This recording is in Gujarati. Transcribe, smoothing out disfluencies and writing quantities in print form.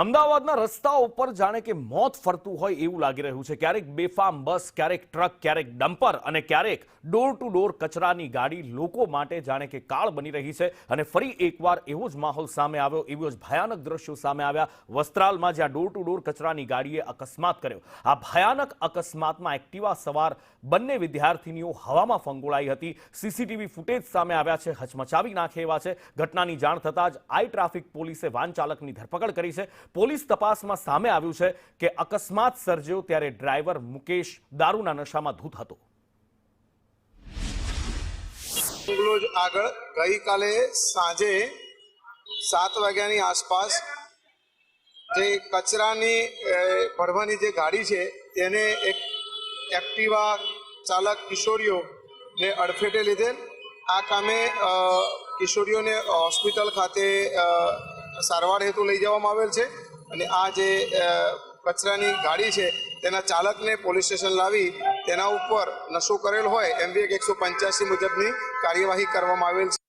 અમદાવાદના રસ્તાઓ ઉપર જાણે કે મોત ફરતું હોય એવું લાગી રહ્યું છે। ક્યારેક બેફામ બસ, ક્યારેક ટ્રક, ક્યારેક ડમ્પર અને ક્યારેક ડોર ટુ ડોર કચરાની ગાડી લોકો માટે જાણે કે કાળ બની રહી છે। અને ફરી એકવાર એવો જ માહોલ સામે આવ્યો, એવો જ ભયાનક દ્રશ્યો સામે આવ્યા વસ્ત્રાલમાં, જ્યાં ડોર ટુ ડોર કચરાની ગાડીએ અકસ્માત કર્યો। આ ભયાનક અકસ્માતમાં એક્ટિવા સવાર બંને વિદ્યાર્થીનીઓ હવામાં ફંગોળાઈ હતી। સીસીટીવી ફૂટેજ સામે આવ્યા છે, હચમચાવી નાખે એવા છે। ઘટનાની જાણ થતાં જ આઈ ટ્રાફિક પોલીસે વાહન ચાલકની ધરપકડ કરી છે। પોલીસ તપાસમાં સામે આવ્યું છે કે અકસ્માત સર્જ્યો ત્યારે ડ્રાઈવર મુકેશ દારૂના નશામાં ધૂત હતો। આગળ ગઈકાલે સાંજે 7 વાગ્યાની આસપાસ જે કચરાની ભરવાની જે ગાડી છે તેને એક એક્ટિવા ચાલક કિશોરીઓને અડફેટે લીધેલ। આ કામે કિશોરીઓને હોસ્પિટલ ખાતે સારવાર હેતુ લઈ જવામાં આવેલ છે અને આ જે કચરાની ગાડી છે તેના ચાલકને પોલીસ સ્ટેશન લાવી તેના ઉપર નશો કરેલ હોય MVAC 185 મુજબની કાર્યવાહી કરવામાં આવેલ છે।